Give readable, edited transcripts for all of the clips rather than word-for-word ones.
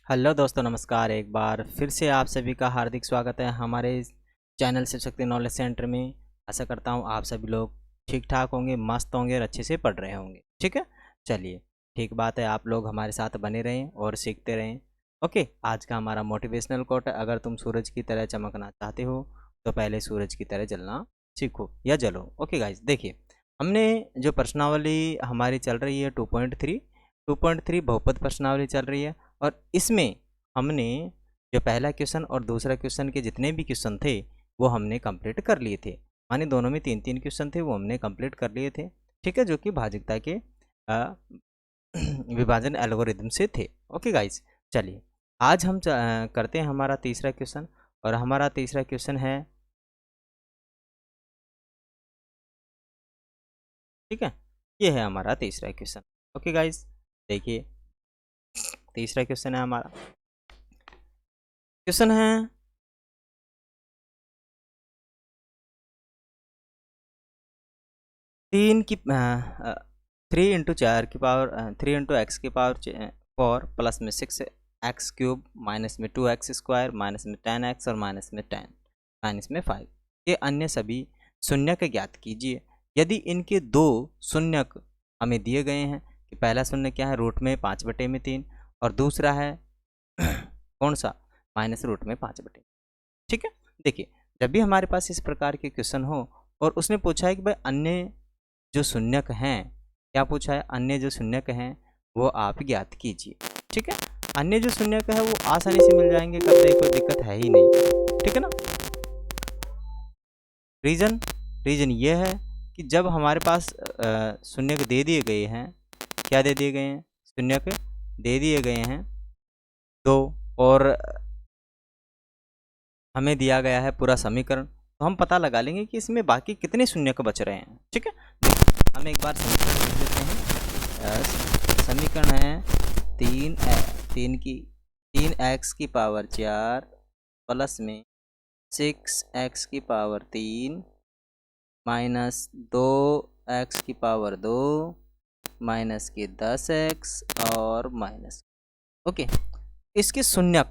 Hello दोस्तों, नमस्कार। एक बार फिर से आप सभी का हार्दिक स्वागत है हमारे इस channel Shiv Shakti knowledge centre में। आशा करता हूँ आप सभी लोग ठीक ठाक होंगे, मस्त होंगे और अच्छे से पढ़ रहे होंगे। ठीक है, चलिए, ठीक बात है। आप लोग हमारे साथ बने रहें और सीखते रहें। ओके, आज का हमारा मोटिवेशनल कोट है, अगर तुम सूरज की तरह चमकना चाहते हो तो पहले सूरज की तरह जलना सीखो या जलो। ओके गाइज, देखिए, हमने जो प्रश्नावली हमारी चल रही है 2.3 बहुपद प्रश्नावली चल रही है, और इसमें हमने जो पहला क्वेश्चन और दूसरा क्वेश्चन के जितने भी क्वेश्चन थे वो हमने कंप्लीट कर लिए थे। माने दोनों में 3-3 क्वेश्चन थे, वो हमने कंप्लीट कर लिए थे। ठीक है, जो कि भाजकता के विभाजन एल्गोरिदम से थे। ओके गाइस, चलिए आज हम करते हैं हमारा तीसरा क्वेश्चन, और हमारा तीसरा क्वेश्चन है, ठीक है, ये है हमारा तीसरा क्वेश्चन। ओके गाइस, देखिए, तीसरा क्वेश्चन है हमारा। क्वेश्चन है 3 इंटू 4 प्लस में 6x³ माइनस में 2x² माइनस में 10x और माइनस में 10 माइनस में 5 के अन्य सभी शून्यक ज्ञात कीजिए। यदि इनके दो शून्यक हमें दिए गए हैं कि पहला शून्य क्या है, रूट में 5/3, और दूसरा है कौन सा, माइनस रूट में 5/3। ठीक है, देखिए, जब भी हमारे पास इस प्रकार के क्वेश्चन हो और उसने पूछा है कि भाई अन्य जो शून्यक हैं, क्या पूछा है, अन्य जो शून्यक हैं वो आप ज्ञात कीजिए। ठीक है, अन्य जो शून्यक है वो आसानी से मिल जाएंगे, कभी कोई दिक्कत है ही नहीं। ठीक है ना। रीजन रीजन ये है कि जब हमारे पास शून्यक दे दिए गए हैं, क्या दे दिए गए हैं, शून्यक दे दिए गए हैं दो, और हमें दिया गया है पूरा समीकरण, तो हम पता लगा लेंगे कि इसमें बाकी कितने शून्यक बच रहे हैं। ठीक है, हम एक बार समीकरण लिख लेते हैं। समीकरण है 3x की पावर 4 प्लस में 6x की पावर 3 माइनस 2x की पावर 2 माइनस के 10x और माइनस। ओके, इसके शून्यक,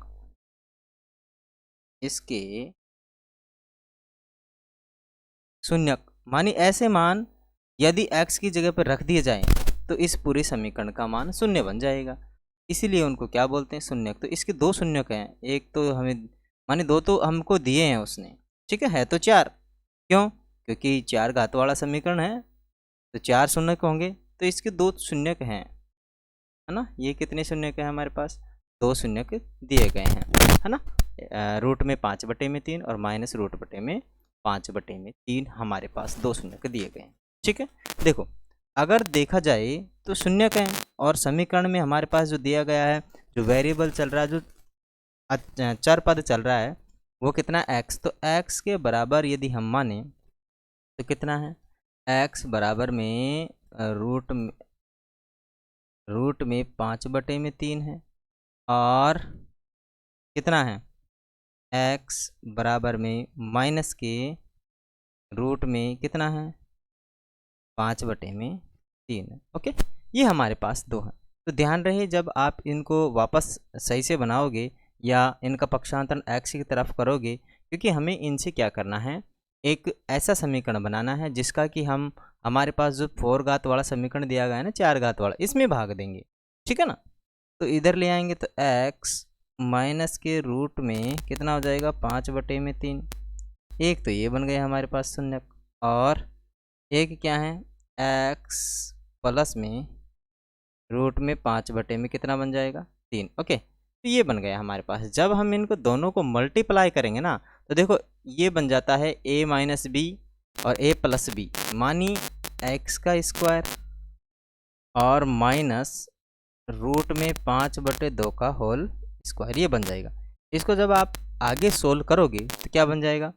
इसके शून्यक मानी ऐसे मान यदि x की जगह पर रख दिए जाएं तो इस पूरे समीकरण का मान शून्य बन जाएगा, इसीलिए उनको क्या बोलते हैं, शून्यक। तो इसके दो शून्यक हैं, एक तो हमें माने दो तो हमको दिए हैं उसने। ठीक है तो 4, क्यों, क्योंकि 4 घात वाला समीकरण है तो 4 शून्यक होंगे, तो इसके दो शून्यक हैं, है ना। ये कितने शून्यक हैं हमारे पास, दो शून्यक दिए गए हैं, है ना। रूट में 5/3 और माइनस रूट बटे में 5/3 हमारे पास दो शून्यक दिए गए हैं। ठीक है, देखो, अगर देखा जाए तो शून्यक हैं, और समीकरण में हमारे पास जो दिया गया है, जो वेरिएबल चल रहा है, जो चर पद चल रहा है, वो कितना, x। तो x के बराबर यदि हम माने तो कितना है, x बराबर में रूट में 5/3 है, और कितना है, x बराबर में माइनस के रूट में कितना है, 5/3 है। ओके, ये हमारे पास दो है। तो ध्यान रहे, जब आप इनको वापस सही से बनाओगे या इनका पक्षांतरण x की तरफ करोगे, क्योंकि हमें इनसे क्या करना है, एक ऐसा समीकरण बनाना है जिसका कि हम, हमारे पास जो 4 घात वाला समीकरण दिया गया है ना, 4 घात वाला, इसमें भाग देंगे। ठीक है ना, तो इधर ले आएंगे तो x माइनस के रूट में कितना हो जाएगा, 5/3। एक तो ये बन गया हमारे पास शून्यक, और एक क्या है, x प्लस में रूट में 5/में कितना बन जाएगा, 3। ओके, तो ये बन गया हमारे पास। जब हम इनको दोनों को मल्टीप्लाई करेंगे ना, तो देखो ये बन जाता है a माइनस बी और a प्लस बी, मानी x का स्क्वायर और माइनस रूट में 5/2 का होल स्क्वायर, ये बन जाएगा। इसको जब आप आगे सोल्व करोगे तो क्या बन जाएगा,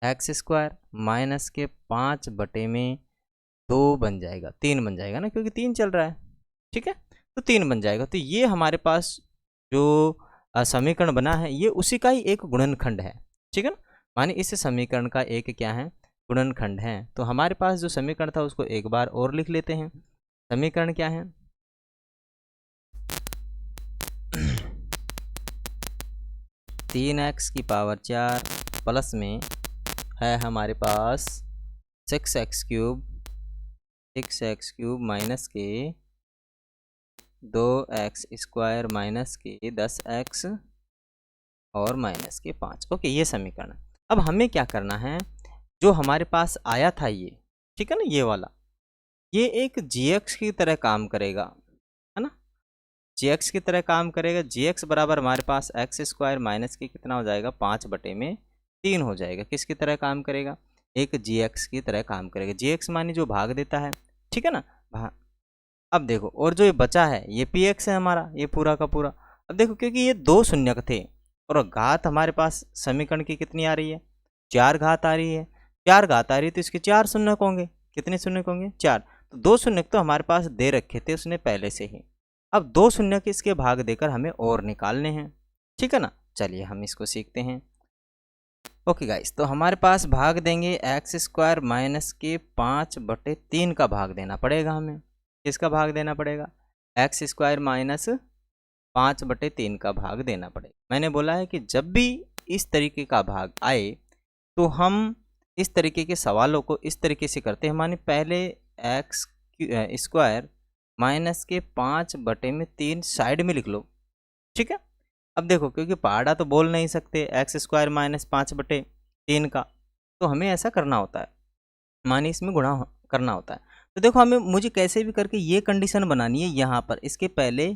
x² माइनस के 5/2 बन जाएगा, 3 बन जाएगा ना, क्योंकि 3 चल रहा है। ठीक है, तो 3 बन जाएगा। तो ये हमारे पास जो समीकरण बना है, ये उसी का ही एक गुणनखंड है। ठीक है ना, माने इस समीकरण का एक क्या है, गुणनखंड है। तो हमारे पास जो समीकरण था उसको एक बार और लिख लेते हैं। समीकरण क्या है, 3x की पावर 4 प्लस में है हमारे पास 6x क्यूब माइनस के 2x स्क्वायर माइनस के 10x और माइनस के 5। ओके, ये समीकरण। अब हमें क्या करना है, जो हमारे पास आया था ये, ठीक है ना, ये वाला, ये एक gx की तरह काम करेगा, है ना, gx की तरह काम करेगा। gx बराबर हमारे पास x स्क्वायर माइनस के कितना हो जाएगा, 5/3 हो जाएगा। किसकी तरह काम करेगा, एक gx की तरह काम करेगा। gx मानी जो भाग देता है, ठीक है ना। अब देखो, और जो ये बचा है ये px है हमारा, ये पूरा का पूरा। अब देखो, क्योंकि ये 2 शून्यक थे और घात हमारे पास समीकरण की कितनी आ रही है, 4 घात आ रही है। 4 घात आ रही है तो इसके 4 शून्यक होंगे। कितने शून्यक होंगे, 4। तो 2 शून्यक तो हमारे पास दे रखे थे उसने पहले से ही। अब 2 शून्यक इसके भाग देकर हमें और निकालने हैं, ठीक है ना। चलिए हम इसको सीखते हैं। ओके गाइस, तो हमारे पास भाग देंगे एक्स स्क्वायर माइनस के 5/3 का भाग देना पड़ेगा हमें। किसका भाग देना पड़ेगा, एक्स स्क्वायर माइनस 5/3 का भाग देना पड़ेगा। मैंने बोला है कि जब भी इस तरीके का भाग आए तो हम इस तरीके के सवालों को इस तरीके से करते हैं। माने पहले एक्स स्क्वायर माइनस के 5/3 साइड में लिख लो, ठीक है। अब देखो, क्योंकि पहाड़ा तो बोल नहीं सकते एक्स स्क्वायर माइनस 5/3 का, तो हमें ऐसा करना होता है, माने इसमें गुणा करना होता है। तो देखो, मुझे कैसे भी करके ये कंडीशन बनानी है यहाँ पर, इसके पहले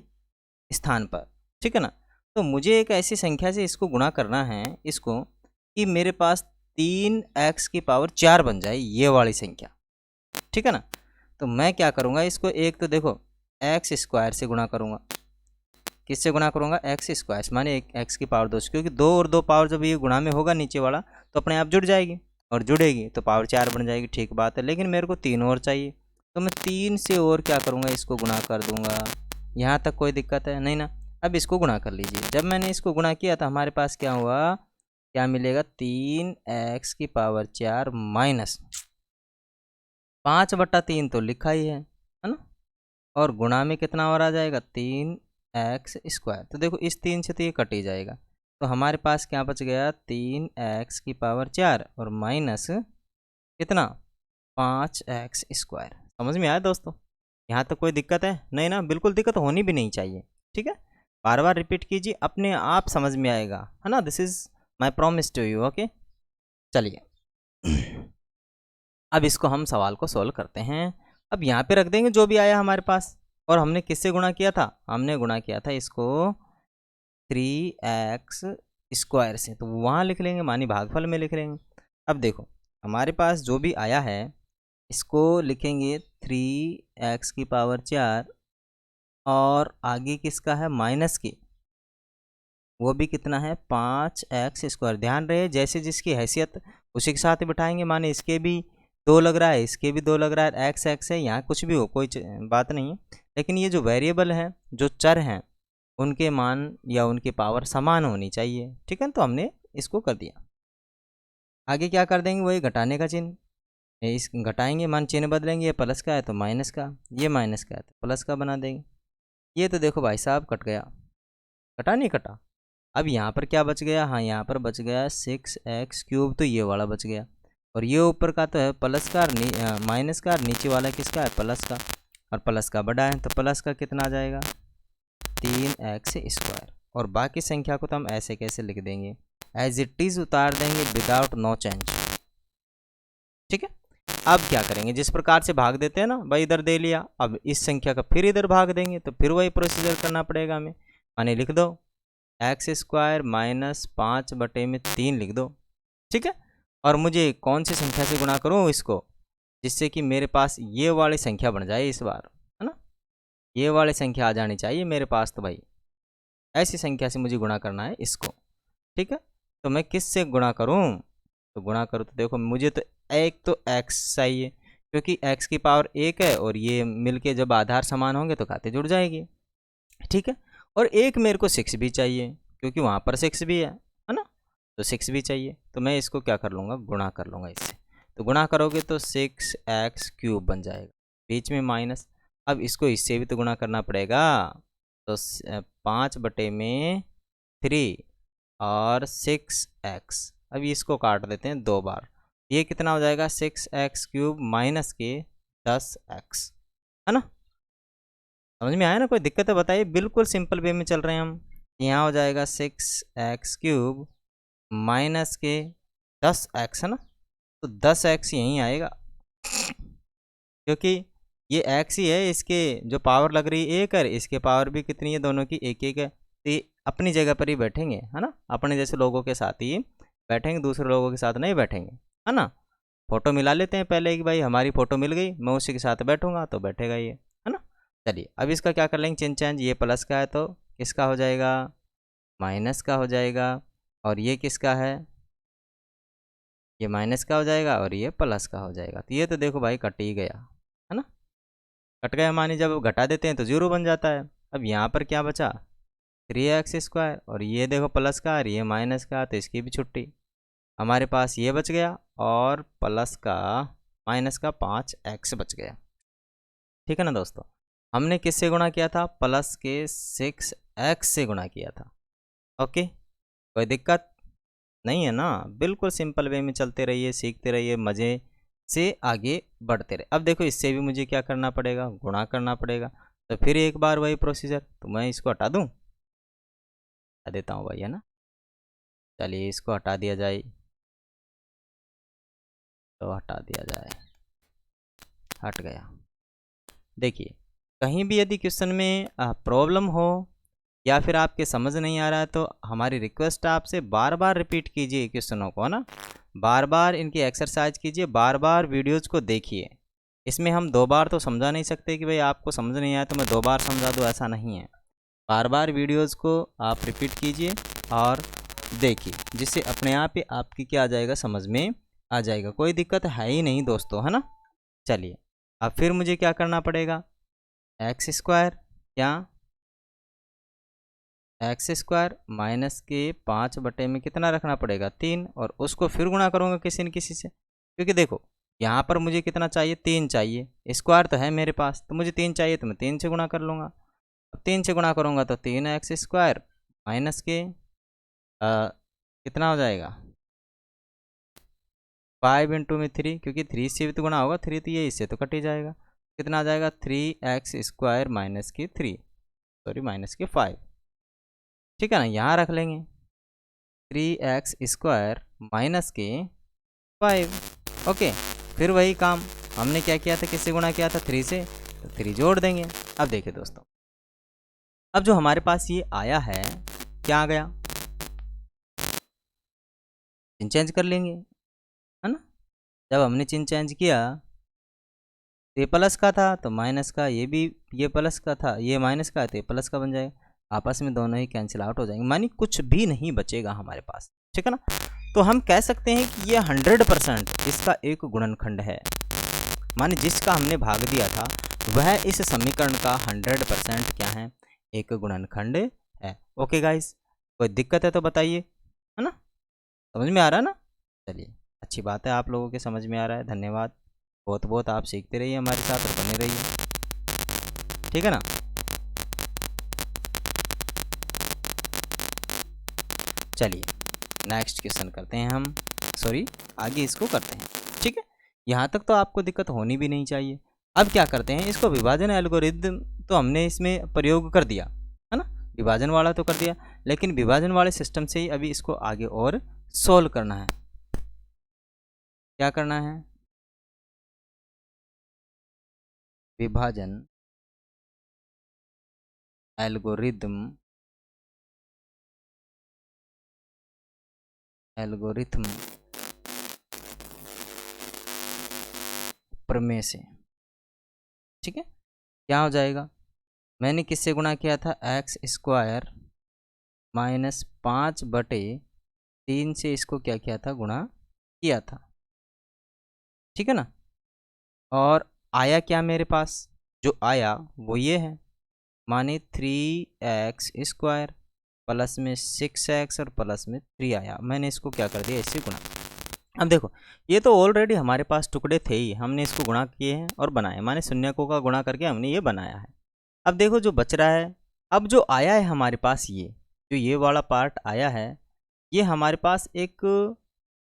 स्थान पर, ठीक है ना। तो मुझे एक ऐसी संख्या से इसको गुणा करना है, इसको, कि मेरे पास 3x की पावर 4 बन जाए, ये वाली संख्या, ठीक है ना। तो मैं क्या करूँगा, इसको एक तो देखो एक्स स्क्वायर से गुणा करूँगा। किससे गुणा करूँगा, एक्स स्क्वायर, माने एक एक्स की पावर 2, क्योंकि 2 और 2 पावर जब ये गुणा में होगा नीचे वाला तो अपने आप जुड़ जाएगी, और जुड़ेगी तो पावर 4 बन जाएगी। ठीक बात है, लेकिन मेरे को 3 और चाहिए, तो मैं 3 से और क्या करूँगा, इसको गुणा कर दूंगा। यहाँ तक कोई दिक्कत है नहीं ना। अब इसको गुणा कर लीजिए। जब मैंने इसको गुणा किया तो हमारे पास क्या हुआ, क्या मिलेगा, 3x की पावर 4 माइनस 5/3 तो लिखा ही है ना, और गुणा में कितना और आ जाएगा, 3x स्क्वायर। तो देखो, इस 3 से तो ये कट ही जाएगा, तो हमारे पास क्या बच गया, 3x की पावर 4 और माइनस कितना, 5x स्क्वायर। समझ में आया दोस्तों, यहाँ तक कोई दिक्कत है नहीं ना, बिल्कुल दिक्कत होनी भी नहीं चाहिए, ठीक है। बार बार रिपीट कीजिए, अपने आप समझ में आएगा, है ना। This is my promise to you. Okay, चलिए अब इसको हम सवाल को सॉल्व करते हैं। अब यहाँ पे रख देंगे जो भी आया हमारे पास, और हमने किससे गुणा किया था, हमने गुणा किया था इसको 3x स्क्वायर से, तो वहाँ लिख लेंगे, मानी भागफल में लिख लेंगे। अब देखो, हमारे पास जो भी आया है इसको लिखेंगे 3x की पावर 4, और आगे किसका है, माइनस के, वो भी कितना है, 5x स्क्वायर। ध्यान रहे, जैसे जिसकी हैसियत उसी के साथ बिठाएंगे। माने इसके भी 2 लग रहा है, इसके भी 2 लग रहा है, एक्स एक्स है, यहाँ कुछ भी हो, कोई बात नहीं है। लेकिन ये जो वेरिएबल हैं, जो चर हैं, उनके मान या उनकी पावर समान होनी चाहिए, ठीक है। तो हमने इसको कर दिया। आगे क्या कर देंगे, वही घटाने का चिन्ह, इस घटाएंगे, मान चिन्ह बदलेंगे, ये प्लस का है तो माइनस का, ये माइनस का है तो प्लस का बना देंगे। ये तो देखो भाई साहब कट गया, कटा नहीं कटा। अब यहाँ पर क्या बच गया, हाँ यहाँ पर बच गया 6x क्यूब, तो ये वाला बच गया। और ये ऊपर का तो है प्लस का, माइनस का, और नीचे वाला किसका है, प्लस का, और प्लस का बड़ा है तो प्लस का कितना आ जाएगा, 3x स्क्वायर। और बाकी संख्या को तो हम ऐसे कैसे लिख देंगे, एज इट इज उतार देंगे, विदाउट नो चेंज, ठीक है। अब क्या करेंगे, जिस प्रकार से भाग देते हैं ना भाई, इधर दे लिया, अब इस संख्या का फिर इधर भाग देंगे, तो फिर वही प्रोसीजर करना पड़ेगा हमें। माने लिख दो एक्स स्क्वायर माइनस 5/3 लिख दो, ठीक है। और मुझे कौन सी संख्या से गुणा करूँ इसको, जिससे कि मेरे पास ये वाली संख्या बन जाए इस बार, है ना, ये वाली संख्या आ जानी चाहिए मेरे पास। तो भाई ऐसी संख्या से मुझे गुणा करना है इसको, ठीक है। तो मैं किस से गुणा करूँ, तो गुणा करूँ तो देखो, मुझे तो एक तो x चाहिए, क्योंकि x की पावर 1 है, और ये मिलके जब आधार समान होंगे तो खाते जुड़ जाएगी, ठीक है। और एक मेरे को 6 भी चाहिए, क्योंकि वहाँ पर 6 भी है ना, तो 6 भी चाहिए। तो मैं इसको क्या कर लूँगा, गुणा कर लूँगा इससे। तो गुणा करोगे तो 6x क्यूब बन जाएगा, बीच में माइनस। अब इसको इससे भी तो गुणा करना पड़ेगा, तो 5/3 और 6x। अभी इसको काट देते हैं 2 बार। ये कितना हो जाएगा 6x³ माइनस के 10x, है ना। समझ में आया ना, कोई दिक्कत है बताइए। बिल्कुल सिंपल वे में चल रहे हैं हम। यहाँ हो जाएगा 6x³ माइनस के 10x, है ना। तो 10x यहीं आएगा क्योंकि ये x ही है, इसके जो पावर लग रही है 1 है, इसके पावर भी कितनी है, दोनों की 1 है। तो ये अपनी जगह पर ही बैठेंगे, है ना, अपने जैसे लोगों के साथ ही बैठेंगे, दूसरे लोगों के साथ नहीं बैठेंगे, है ना। फ़ोटो मिला लेते हैं पहले कि भाई हमारी फ़ोटो मिल गई, मैं उसी के साथ बैठूंगा तो बैठेगा ये, है ना। चलिए अब इसका क्या कर लेंगे चिन चेंज। ये प्लस का है तो किसका हो जाएगा, माइनस का हो जाएगा। और ये किसका है, ये माइनस का हो जाएगा और ये प्लस का हो जाएगा। तो ये तो देखो भाई कट ही गया, है ना। कट गया मानी जब घटा देते हैं तो 0 बन जाता है। अब यहाँ पर क्या बचा 3x², और ये देखो प्लस का और ये माइनस का, तो इसकी भी छुट्टी। हमारे पास ये बच गया और प्लस का माइनस का 5x बच गया। ठीक है ना दोस्तों, हमने किससे गुणा किया था, प्लस के 6x से गुणा किया था। ओके, कोई दिक्कत नहीं है ना। बिल्कुल सिंपल वे में चलते रहिए, सीखते रहिए, मज़े से आगे बढ़ते रहे। अब देखो इससे भी मुझे क्या करना पड़ेगा, गुणा करना पड़ेगा। तो फिर एक बार वही प्रोसीजर, तो मैं इसको हटा दूँ, हटा देता हूँ भाई, है ना। चलिए इसको हटा दिया जाए, तो हटा दिया जाए, हट गया। देखिए कहीं भी यदि क्वेश्चन में प्रॉब्लम हो या फिर आपके समझ नहीं आ रहा है तो हमारी रिक्वेस्ट है आपसे बार बार रिपीट कीजिए क्वेश्चनों को, है ना। बार बार इनकी एक्सरसाइज कीजिए, बार बार वीडियोज़ को देखिए। इसमें हम 2 बार तो समझा नहीं सकते कि भाई आपको समझ नहीं आया तो मैं 2 बार समझा दूँ, ऐसा नहीं है। बार बार वीडियोज़ को आप रिपीट कीजिए और देखिए, जिससे अपने आप ही आपकी क्या आ जाएगा, समझ में आ जाएगा। कोई दिक्कत है ही नहीं दोस्तों, है ना। चलिए अब फिर मुझे क्या करना पड़ेगा, x² या x² माइनस के 5 बटे में कितना रखना पड़ेगा 3, और उसको फिर गुणा करूँगा किसी न किसी से। क्योंकि देखो यहाँ पर मुझे कितना चाहिए, 3 चाहिए। स्क्वायर तो है मेरे पास, तो मुझे 3 चाहिए तो मैं 3 से गुणा कर लूँगा। अब 3 से गुणा करूँगा तो 3x² माइनस के कितना हो जाएगा 5 इंटू में 3, क्योंकि 3 से भी तो गुणा होगा, 3 तो ये इससे तो कट ही जाएगा। कितना आ जाएगा 3x² माइनस के 3, सॉरी माइनस के 5। ठीक है ना, यहाँ रख लेंगे 3x² माइनस के 5। ओके, फिर वही काम हमने क्या किया था, किससे गुणा किया था 3 से, तो 3 जोड़ देंगे। अब देखिए दोस्तों, अब जो हमारे पास ये आया है, क्या आ गया, चिन्ह चेंज कर लेंगे, है ना। जब हमने चिन्ह चेंज किया, ये प्लस का था तो माइनस का, ये भी ये प्लस का था, ये माइनस का है तो ये प्लस का बन जाएगा। आपस में दोनों ही कैंसिल आउट हो जाएंगे, मानी कुछ भी नहीं बचेगा हमारे पास। ठीक है ना, तो हम कह सकते हैं कि ये 100% इसका एक गुणनखंड है। माने जिसका हमने भाग दिया था वह इस समीकरण का 100% क्या है, एक गुणनखंड है। ओके गाइस, कोई दिक्कत है तो बताइए, है ना। समझ में आ रहा है ना। चलिए अच्छी बात है, आप लोगों के समझ में आ रहा है, धन्यवाद। बहुत बहुत आप सीखते रहिए हमारे साथ और बने रहिए, ठीक है ना। चलिए नेक्स्ट क्वेश्चन करते हैं हम, सॉरी आगे इसको करते हैं। ठीक है, यहाँ तक तो आपको दिक्कत होनी भी नहीं चाहिए। अब क्या करते हैं, इसको विभाजन एल्गोरिदम तो हमने इसमें प्रयोग कर दिया, है ना, विभाजन वाला तो कर दिया, लेकिन विभाजन वाले सिस्टम से ही अभी इसको आगे और सोल्व करना है। क्या करना है, विभाजन एल्गोरिथम प्रमेय से। ठीक है, क्या हो जाएगा, मैंने किससे गुणा किया था, x² माइनस 5 बटे 3 से इसको क्या किया था, गुणा किया था। ठीक है ना, और आया क्या मेरे पास, जो आया वो ये है, माने 3x² प्लस में 6x और प्लस में 3 आया। मैंने इसको क्या कर दिया, इससे गुणा। अब देखो ये तो ऑलरेडी हमारे पास टुकड़े थे ही, हमने इसको गुणा किए हैं और बनाए, माने शून्यकों का गुणा करके हमने ये बनाया है। अब देखो जो बच रहा है, अब जो आया है हमारे पास, ये जो ये वाला पार्ट आया है, ये हमारे पास एक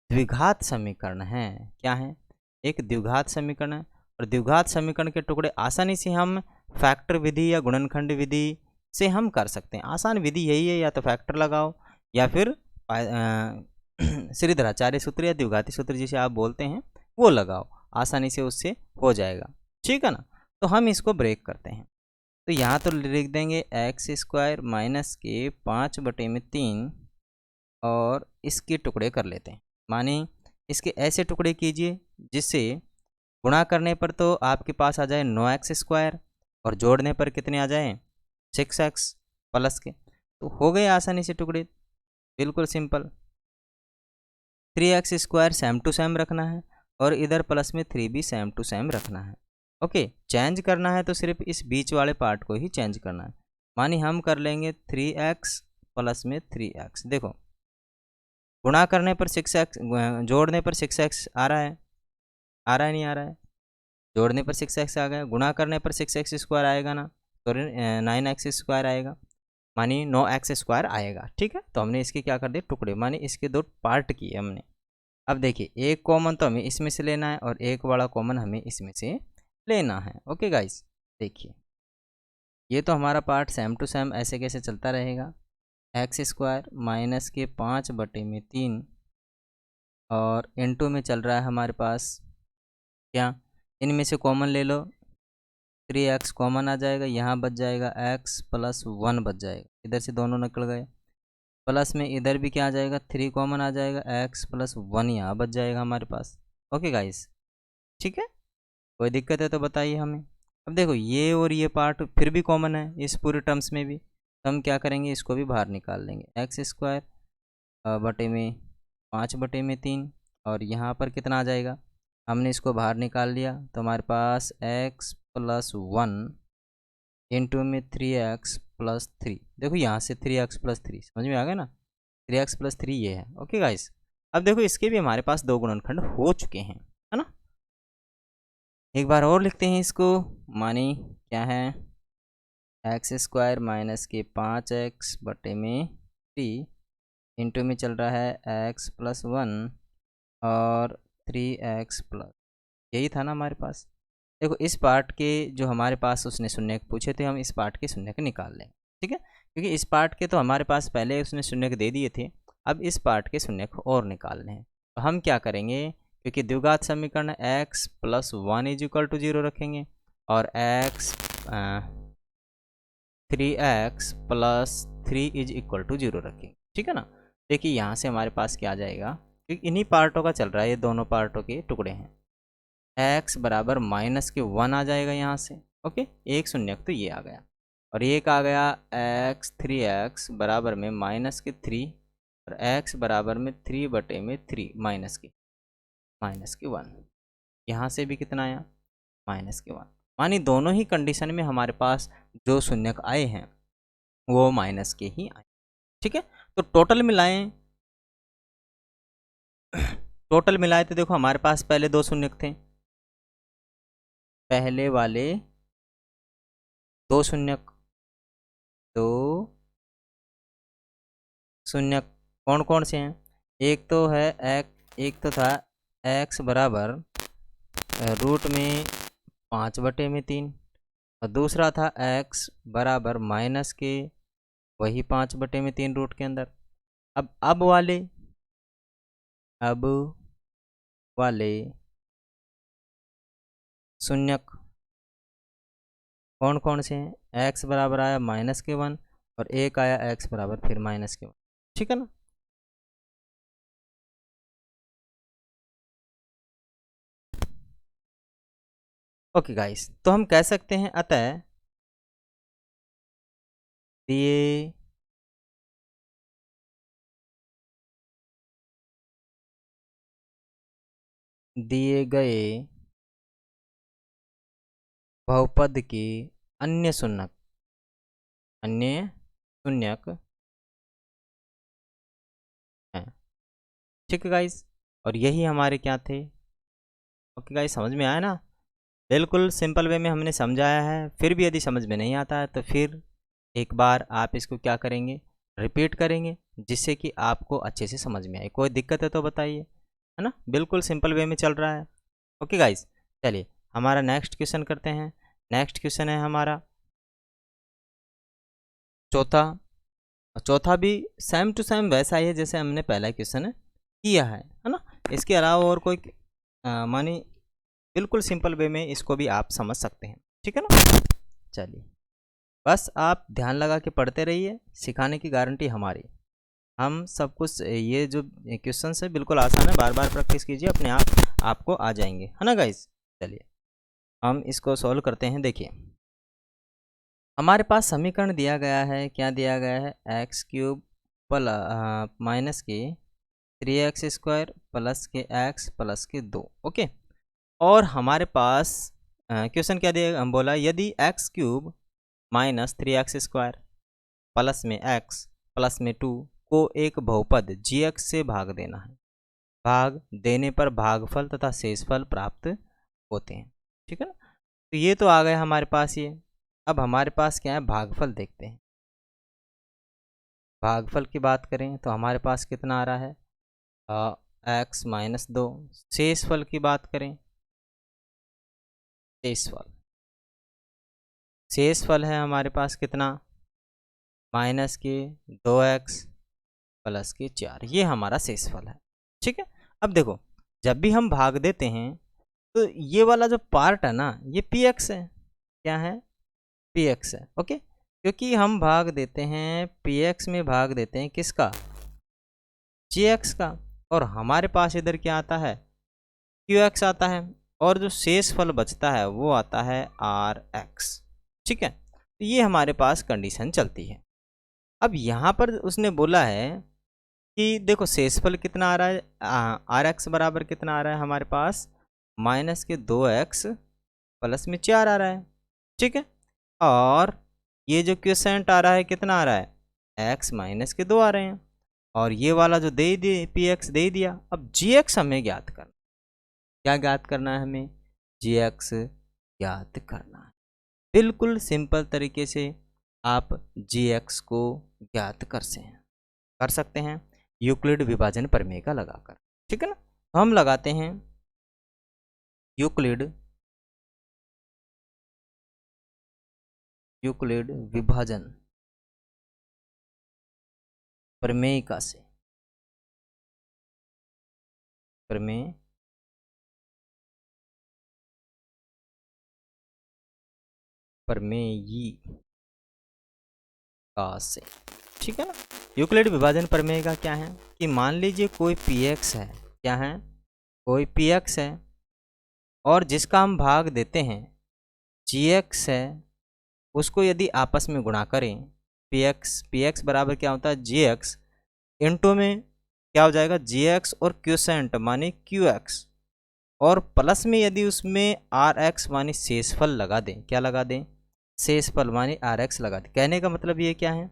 द्विघात समीकरण है। क्या है? एक द्विघात समीकरण है। और द्विघात समीकरण के टुकड़े आसानी से हम फैक्टर विधि या गुणनखंड विधि से हम कर सकते हैं। आसान विधि यही है, या तो फैक्टर लगाओ या फिर श्रीधराचार्य सूत्र या द्विघाती सूत्र जिसे आप बोलते हैं वो लगाओ, आसानी से उससे हो जाएगा। ठीक है ना? तो हम इसको ब्रेक करते हैं। तो यहाँ तो लिख देंगे एक्स स्क्वायर माइनस के 5/3 और इसके टुकड़े कर लेते हैं। माने इसके ऐसे टुकड़े कीजिए जिससे गुणा करने पर तो आपके पास आ जाए 9x² और जोड़ने पर कितने आ जाए 6x प्लस के। तो हो गए आसानी से टुकड़े, बिल्कुल simple. 3x² same to same रखना है और इधर प्लस में 3 भी सेम टू सेम रखना है। ओके, चेंज करना है तो सिर्फ इस बीच वाले पार्ट को ही चेंज करना है। मानी हम कर लेंगे 3x प्लस में 3x। देखो गुणा करने पर 6x, जोड़ने पर 6x आ रहा है, आ रहा है नहीं आ रहा है? जोड़ने पर 6x आ गया, गुणा करने पर 6x² आएगा ना, तो 9x² आएगा, मानी 9x² आएगा। ठीक है, तो हमने इसके क्या कर दिए टुकड़े, मानी इसके 2 पार्ट किए हमने। अब देखिए एक कॉमन तो हमें इसमें से लेना है और एक वाला कॉमन हमें इसमें से लेना है। ओके गाइस, देखिए ये तो हमारा पार्ट सेम टू सेम ऐसे कैसे चलता रहेगा। x² माइनस के 5/3 और इनटू में चल रहा है हमारे पास क्या, इनमें से कॉमन ले लो, 3x कॉमन आ जाएगा, यहाँ बच जाएगा x प्लस 1 बच जाएगा, इधर से दोनों निकल गए। प्लस में इधर भी क्या आ जाएगा, 3 कॉमन आ जाएगा, x प्लस 1 यहाँ बच जाएगा हमारे पास। ओके गाइस, ठीक है, कोई दिक्कत है तो बताइए हमें। अब देखो ये और ये पार्ट फिर भी कॉमन है इस पूरे टर्म्स में भी, तो हम क्या करेंगे, इसको भी बाहर निकाल लेंगे। x² बटे में 5/3 और यहाँ पर कितना आ जाएगा, हमने इसको बाहर निकाल लिया तो हमारे पास x प्लस 1 इंटू में 3x प्लस 3। देखो यहाँ से 3x प्लस 3 समझ में आ गया ना, 3x प्लस 3 ये है। ओके गाइस, अब देखो इसके भी हमारे पास 2 गुणनखंड हो चुके हैं, है ना। एक बार और लिखते हैं इसको, मानी क्या है, x² माइनस के 5x बटे में 3 इंटू में चल रहा है x प्लस 1 और 3x प्लस, यही था ना हमारे पास। देखो इस पार्ट के जो हमारे पास उसने शून्य पूछे थे, हम इस पार्ट के शून्य निकाल लें। ठीक है, क्योंकि इस पार्ट के तो हमारे पास पहले उसने शून्य दे दिए थे, अब इस पार्ट के शून्य और निकालने हैं। तो हम क्या करेंगे, क्योंकि द्विघात समीकरण x plus 1 is equal to 0 रखेंगे और 3x plus 3 is equal to 0 रखेंगे। ठीक है ना, देखिए यहाँ से हमारे पास क्या आ जाएगा, क्योंकि इन्हीं पार्टों का चल रहा है, ये दोनों पार्टों के टुकड़े हैं। x बराबर माइनस के 1 आ जाएगा यहाँ से। ओके, एक शून्य तो ये आ गया और एक आ गया x 3x बराबर में माइनस के 3 और x बराबर में 3/3 माइनस के 1। यहाँ से भी कितना आया, माइनस के 1। मानी दोनों ही कंडीशन में हमारे पास जो शून्यक आए हैं वो माइनस के ही आए। ठीक है, तो टोटल मिलाए तो देखो हमारे पास पहले 2 शून्यक थे, पहले वाले 2 शून्यक कौन कौन से हैं, एक तो है एक तो था x बराबर रूट में 5/3 और दूसरा था x बराबर माइनस के वही 5/3 रूट के अंदर। अब वाले शून्यक कौन कौन से हैं, x बराबर आया माइनस के 1 और एक आया x बराबर फिर माइनस के 1। ठीक है ना, ओके गाइस, तो हम कह सकते हैं अतः दिए गए बहुपद के अन्य शून्यक हैं। ठीक है गाइस, और यही हमारे क्या थे। ओके गाइस, समझ में आया ना, बिल्कुल सिंपल वे में हमने समझाया है। फिर भी यदि समझ में नहीं आता है तो फिर एक बार आप इसको क्या करेंगे, रिपीट करेंगे जिससे कि आपको अच्छे से समझ में आए। कोई दिक्कत है तो बताइए, है ना, बिल्कुल सिंपल वे में चल रहा है। ओके गाइस, चलिए हमारा नेक्स्ट क्वेश्चन करते हैं। नेक्स्ट क्वेश्चन है हमारा चौथा। चौथा भी सेम टू सेम वैसा ही है जैसे हमने पहला क्वेश्चन किया है ना। इसके अलावा और कोई मानी बिल्कुल सिंपल वे में इसको भी आप समझ सकते हैं, ठीक है ना। चलिए बस आप ध्यान लगा के पढ़ते रहिए, सिखाने की गारंटी हमारी। हम सब कुछ ये जो क्वेश्चन है बिल्कुल आसान है, बार बार प्रैक्टिस कीजिए, अपने आप आपको आ जाएंगे, है ना गाइस। चलिए हम इसको सॉल्व करते हैं। देखिए हमारे पास समीकरण दिया गया है, क्या दिया गया है, एक्स क्यूब माइनस के 3x² प्लस के x प्लस के 2। ओके, और हमारे पास क्वेश्चन क्या दिया, हम बोला यदि x cube minus 3x² plus में x प्लस में 2 को एक बहुपद gx से भाग देना है, भाग देने पर भागफल तथा शेषफल प्राप्त होते हैं, ठीक है ना। तो ये तो आ गया हमारे पास ये। अब हमारे पास क्या है, भागफल देखते हैं। भागफल की बात करें तो हमारे पास कितना आ रहा है, x माइनस 2। शेषफल की बात करें, शेषफल है हमारे पास कितना, माइनस के 2x प्लस के 4। ये हमारा शेषफल है, ठीक है। अब देखो जब भी हम भाग देते हैं तो ये वाला जो पार्ट है ना, ये px है, क्या है, px है। ओके, क्योंकि हम भाग देते हैं px में, भाग देते हैं किसका, gx का, और हमारे पास इधर क्या आता है, qx आता है, और जो शेष फल बचता है वो आता है rx, ठीक है। तो ये हमारे पास कंडीशन चलती है। अब यहाँ पर उसने बोला है कि देखो शेषफल कितना आ रहा है, आर एक्स बराबर कितना आ रहा है हमारे पास, माइनस के 2x प्लस में 4 आ रहा है, ठीक है। और ये जो क्वेश्चन आ रहा है कितना आ रहा है, x माइनस के 2 आ रहे हैं, और ये वाला जो दे दिए px दे दिया। अब gx हमें ज्ञात करना, क्या ज्ञात करना है हमें, gx ज्ञात करना है। बिल्कुल सिंपल तरीके से आप gx को ज्ञात कर सकते हैं यूक्लिड विभाजन प्रमेय का लगाकर, ठीक है ना। तो हम लगाते हैं यूक्लिड विभाजन प्रमेय का से, प्रमेय प्रमेयी का से, ठीक है ना। यूक्लिड विभाजन प्रमेय का क्या है कि मान लीजिए कोई px है, क्या है, कोई px है, और जिसका हम भाग देते हैं gx है, उसको यदि आपस में गुणा करें, px बराबर क्या होता है, gx इंटू में क्या हो जाएगा, gx और क्यूसेंट माने qx, और प्लस में यदि उसमें rx माने शेषफल लगा दें, क्या लगा दें, शेषफल माने rx लगा दें। कहने का मतलब ये क्या है,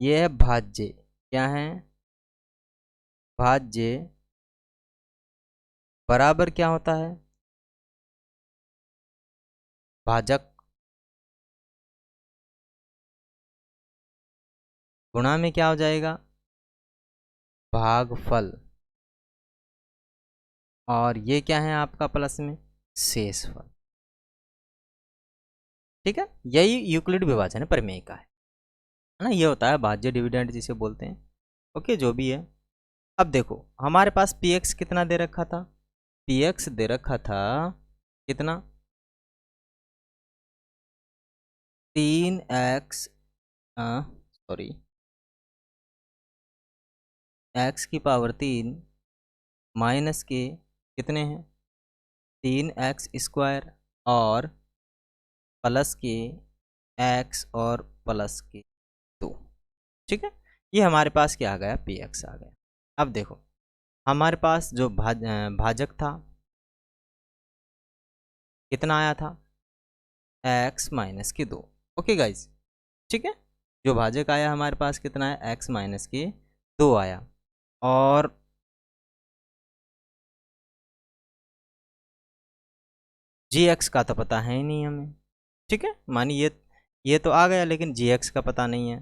ये है भाज्य, क्या है, भाज्य बराबर क्या होता है, भाजक, गुणा में क्या हो जाएगा, भागफल, और ये क्या है आपका प्लस में शेषफल, ठीक है। यही यूक्लिड विभाजन प्रमेय का है ना। ये होता है भाज्य डिविडेंड जिसे बोलते हैं। ओके, जो भी है। अब देखो हमारे पास px कितना दे रखा था, px दे रखा था कितना, 3x, सॉरी, x की पावर 3 माइनस के कितने हैं, 3x² और प्लस के x और प्लस के 2, ठीक है। ये हमारे पास क्या आ गया, px आ गया। अब देखो हमारे पास जो भाजक था कितना आया था, x माइनस के 2। ओके गाइज, ठीक है। जो भाजक आया हमारे पास कितना है, x माइनस के 2 आया, और gx का तो पता है ही नहीं हमें, ठीक है। मानिए ये तो आ गया, लेकिन gx का पता नहीं है,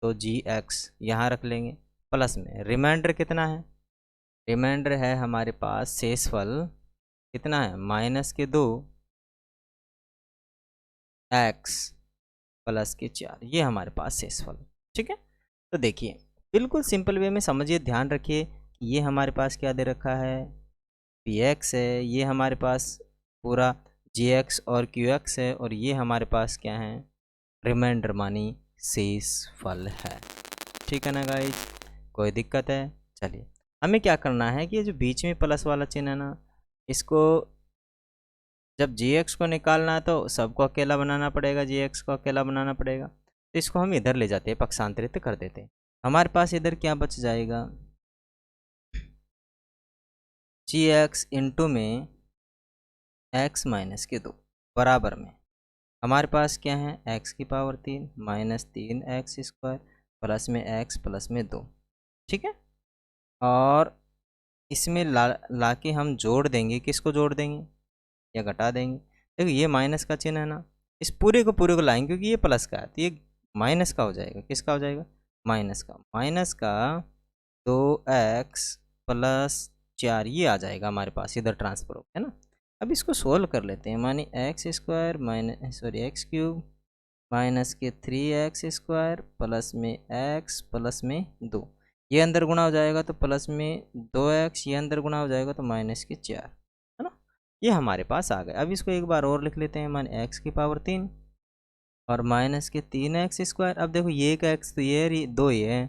तो जी एक्स यहाँ रख लेंगे, प्लस में रिमाइंडर कितना है, रिमाइंडर है हमारे पास शेषफल कितना है, -2 एक्स प्लस के 4, ये हमारे पास शेषफल। ठीक है, तो देखिए बिल्कुल सिंपल वे में समझिए, ध्यान रखिए ये हमारे पास क्या दे रखा है, पी एक्स है, ये हमारे पास पूरा जी एक्स और क्यू एक्स है, और ये हमारे पास क्या है, रिमाइंडर मानी शेषफल है। ठीक है ना गाइज, कोई दिक्कत है? चलिए हमें क्या करना है कि ये जो बीच में प्लस वाला चिन्ह है ना, इसको जब जी एक्स को निकालना है तो सबको अकेला बनाना पड़ेगा, जी एक्स को अकेला बनाना पड़ेगा, तो इसको हम इधर ले जाते हैं, पक्षांतरित कर देते हैं। हमारे पास इधर क्या बच जाएगा, जी एक्स इंटू में एक्स माइनस के 2 बराबर में हमारे पास क्या है, एक्स की पावर 3 -3x² प्लस में एक्स प्लस में 2। ठीक है, और इसमें ला के हम जोड़ देंगे, किसको जोड़ देंगे या घटा देंगे। देखो ये माइनस का चिन्ह है ना, इस पूरे को लाएंगे क्योंकि ये प्लस का है, तो ये माइनस का हो जाएगा, किसका हो जाएगा, माइनस का 2x प्लस 4 ये आ जाएगा हमारे पास, इधर ट्रांसफर हो है ना। अब इसको सोल्व कर लेते हैं, मानी एक्स क्यूब माइनस के 3x² प्लस में x प्लस में 2, ये अंदर गुणा हो जाएगा तो प्लस में 2x, ये अंदर गुणा हो जाएगा तो -4, है ना। ये हमारे पास आ गए। अब इसको एक बार और लिख लेते हैं, मान x की पावर 3 और माइनस के 3x²। अब देखो ये एक x तो ये 2 ये है,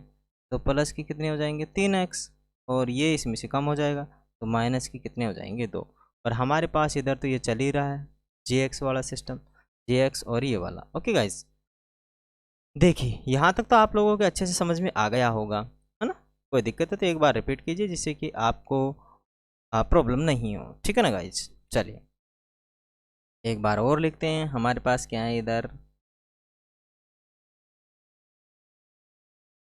तो प्लस की कितने हो जाएंगे 3x, और ये इसमें से कम हो जाएगा तो माइनस की कितने हो जाएंगे 2। और हमारे पास इधर तो ये चल ही रहा है जी एक्स वाला सिस्टम, जी एक्स और ये वाला। ओके गाइस, देखिए यहाँ तक तो आप लोगों के अच्छे से समझ में आ गया होगा, है ना। कोई दिक्कत है तो एक बार रिपीट कीजिए जिससे कि आपको प्रॉब्लम नहीं हो। ठीक है ना गाइस, चलिए एक बार और लिखते हैं। हमारे पास क्या है इधर,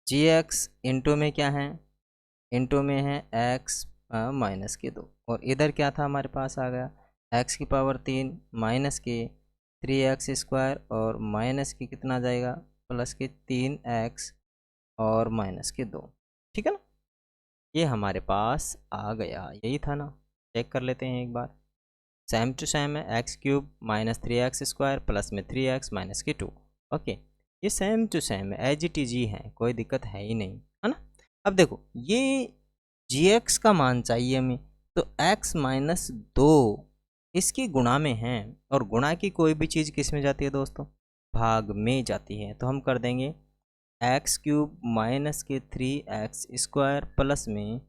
जी एक्स इंटू में क्या है, इंटू में है एक्स माइनस के 2, और इधर क्या था हमारे पास आ गया एक्स की पावर 3 माइनस के 3x² और माइनस की कितना आ जाएगा प्लस के 3x और माइनस के 2। ठीक है ना, ये हमारे पास आ गया, यही था ना। चेक कर लेते हैं एक बार, सेम टू सेम है, x³ -3x² प्लस में 3x माइनस के 2। ओके, ये सेम टू सेम है, एज इट इज ही है, कोई दिक्कत है ही नहीं, है ना। अब देखो ये gx का मान चाहिए हमें, तो x -2 इसकी गुणा में है, और गुणा की कोई भी चीज़ किस में जाती है दोस्तों, भाग में जाती है। तो हम कर देंगे x³ माइनस के 3x² प्लस में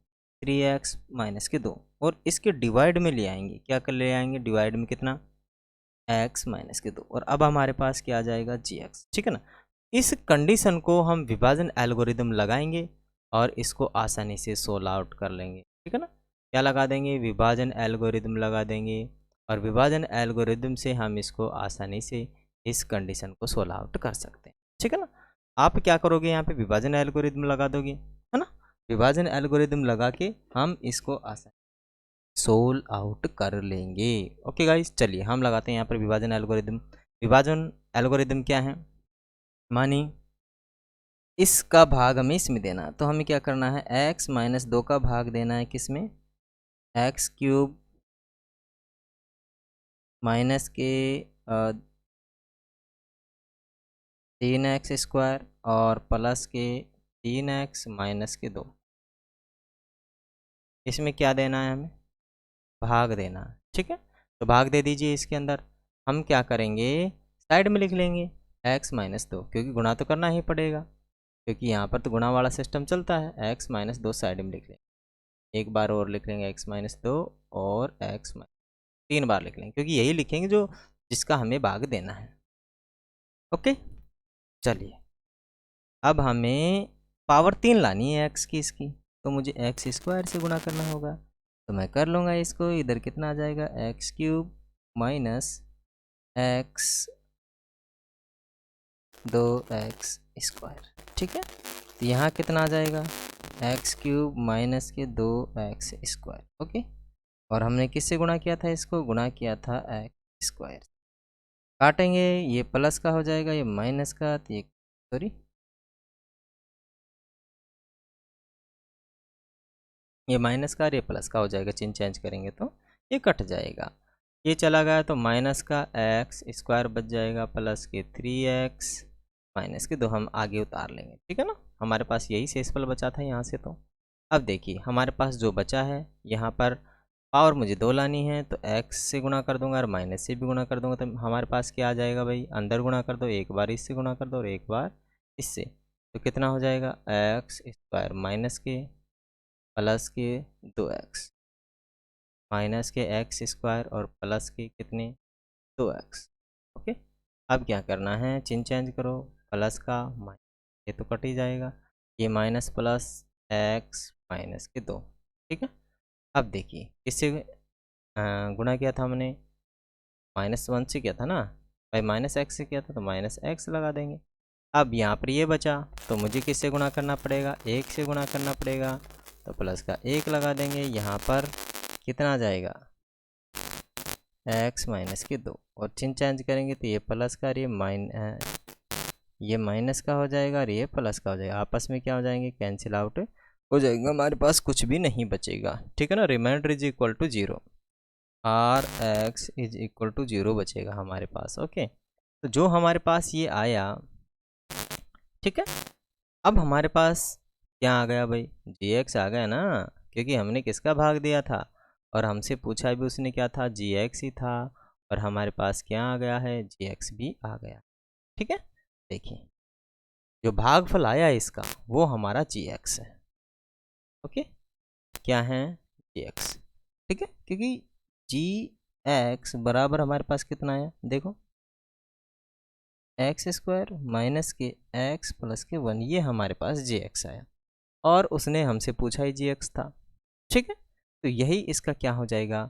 3x माइनस के 2, और इसके डिवाइड में ले आएंगे, क्या कर ले आएंगे डिवाइड में, कितना x माइनस के 2, और अब हमारे पास क्या आ जाएगा gx। ठीक है ना, इस कंडीशन को हम विभाजन एल्गोरिदम लगाएंगे और इसको आसानी से सोल्व आउट कर लेंगे। ठीक है ना, क्या लगा देंगे, विभाजन एल्गोरिदम लगा देंगे, और विभाजन एल्गोरिदम से हम इसको आसानी से इस कंडीशन को सोल्व आउट कर सकते हैं। ठीक है ना, आप क्या करोगे, यहाँ पे विभाजन एल्गोरिदम लगा दोगे, है ना। विभाजन एल्गोरिदम लगा के हम इसको आसानी सोल्व आउट कर लेंगे। ओके गाइस, चलिए हम लगाते हैं यहाँ पर विभाजन एल्गोरिदम। विभाजन एल्गोरिदम क्या है, मानी इसका भाग हमें इसमें देना है, तो हमें क्या करना है, x -2 का भाग देना है किसमें, x³ माइनस के 3x² और प्लस के 3x माइनस के 2, इसमें क्या देना है हमें, भाग देना है। ठीक है, तो भाग दे दीजिए। इसके अंदर हम क्या करेंगे, साइड में लिख लेंगे x -2, क्योंकि गुणा तो करना ही पड़ेगा, क्योंकि यहाँ पर तो गुणा वाला सिस्टम चलता है। x -2 साइड में लिख लेंगे, एक बार और लिख लेंगे x -2 और x 3 बार लिख लेंगे, क्योंकि यही लिखेंगे जो जिसका हमें भाग देना है। ओके, चलिए अब हमें पावर 3 लानी है x की इसकी, तो मुझे x² से गुणा करना होगा, तो मैं कर लूँगा इसको। इधर कितना आ जाएगा, x³ माइनस x 2x²। ठीक है, तो यहाँ कितना आ जाएगा, x³ माइनस के 2x²। ओके, और हमने किससे गुणा किया था, इसको गुणा किया था x²। काटेंगे, ये प्लस का हो जाएगा, ये माइनस का, तो ये सॉरी ये माइनस का और ये प्लस का हो जाएगा, चिन्ह चेंज करेंगे तो ये कट जाएगा। ये चला गया तो माइनस का एक्स स्क्वायर बच जाएगा प्लस के 3x माइनस के 2 हम आगे उतार लेंगे, ठीक है ना। हमारे पास यही शेषफल बचा था यहाँ से। तो अब देखिए हमारे पास जो बचा है, यहाँ पर पावर मुझे 2 लानी है, तो x से गुणा कर दूंगा और माइनस से भी गुणा कर दूंगा, तो हमारे पास क्या आ जाएगा भाई, अंदर गुणा कर दो, एक बार इससे गुणा कर दो और एक बार इससे, तो कितना हो जाएगा एक्स स्क्वायर माइनस के प्लस के 2x माइनस के एक्स स्क्वायर और प्लस के कितने 2x। ओके, अब क्या करना है, चिन्ह चेंज करो, प्लस का माइनस, ये तो कट ही जाएगा, ये माइनस प्लस एक्स माइनस के 2, ठीक है। अब देखिए किससे गुणा किया था हमने, -1 से किया था ना भाई, -x से किया था तो -x लगा देंगे। अब यहाँ पर ये बचा तो मुझे किससे गुणा करना पड़ेगा, 1 से गुणा करना पड़ेगा, तो प्लस का 1 लगा देंगे। यहाँ पर कितना आ जाएगा x माइनस के 2, और चिन्ह चेंज करेंगे तो ये प्लस का और ये माइनस का हो जाएगा और ये प्लस का हो जाएगा, आपस में क्या हो जाएंगे, कैंसिल आउट हो जाएगा, हमारे पास कुछ भी नहीं बचेगा, ठीक है ना। Remainder is equal to 0, R x is equal to 0 बचेगा हमारे पास। ओके, तो जो हमारे पास ये आया, ठीक है। अब हमारे पास क्या आ गया भाई, जी एक्स आ गया ना, क्योंकि हमने किसका भाग दिया था और हमसे पूछा भी उसने क्या था, जी एक्स ही था, और हमारे पास क्या आ गया है, जी एक्स भी आ गया, ठीक है। देखिए जो भागफल आया है इसका वो हमारा जी एक्स है। ओके, क्या है, जी एक्स, ठीक है, क्योंकि जी एक्स बराबर हमारे पास कितना आया, देखो एक्स स्क्वायर माइनस के एक्स प्लस के 1, ये हमारे पास जी एक्स आया, और उसने हमसे पूछा ही जी एक्स था, ठीक है। तो यही इसका क्या हो जाएगा,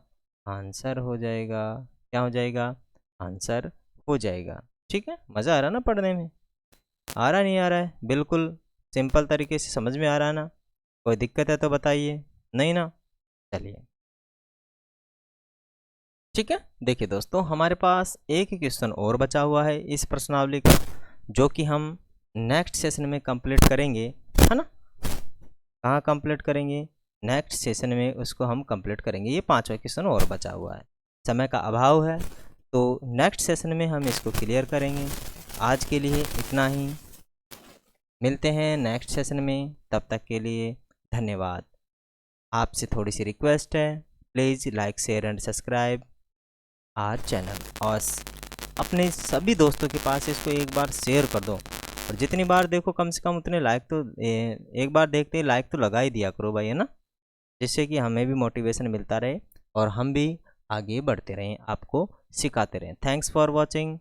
आंसर हो जाएगा, क्या हो जाएगा, आंसर हो जाएगा, ठीक है। मज़ा आ रहा ना पढ़ने में, आ रहा नहीं आ रहा है, बिल्कुल सिंपल तरीके से समझ में आ रहा है ना, कोई दिक्कत है तो बताइए, नहीं ना, चलिए ठीक है। देखिए दोस्तों हमारे पास एक ही क्वेश्चन और बचा हुआ है इस प्रश्नावली का, जो कि हम नेक्स्ट सेशन में कंप्लीट करेंगे, है ना। कहाँ कंप्लीट करेंगे, नेक्स्ट सेशन में उसको हम कंप्लीट करेंगे, ये 5वां क्वेश्चन और बचा हुआ है, समय का अभाव है तो नेक्स्ट सेशन में हम इसको क्लियर करेंगे। आज के लिए इतना ही, मिलते हैं नेक्स्ट सेशन में, तब तक के लिए धन्यवाद। आपसे थोड़ी सी रिक्वेस्ट है, please like share and subscribe our channel, और अपने सभी दोस्तों के पास इसको एक बार शेयर कर दो, और जितनी बार देखो कम से कम उतने लाइक तो एक बार देखते ही लाइक तो लगा ही दिया करो भाई, है ना, जिससे कि हमें भी मोटिवेशन मिलता रहे और हम भी आगे बढ़ते रहें, आपको सिखाते रहें। Thanks for watching.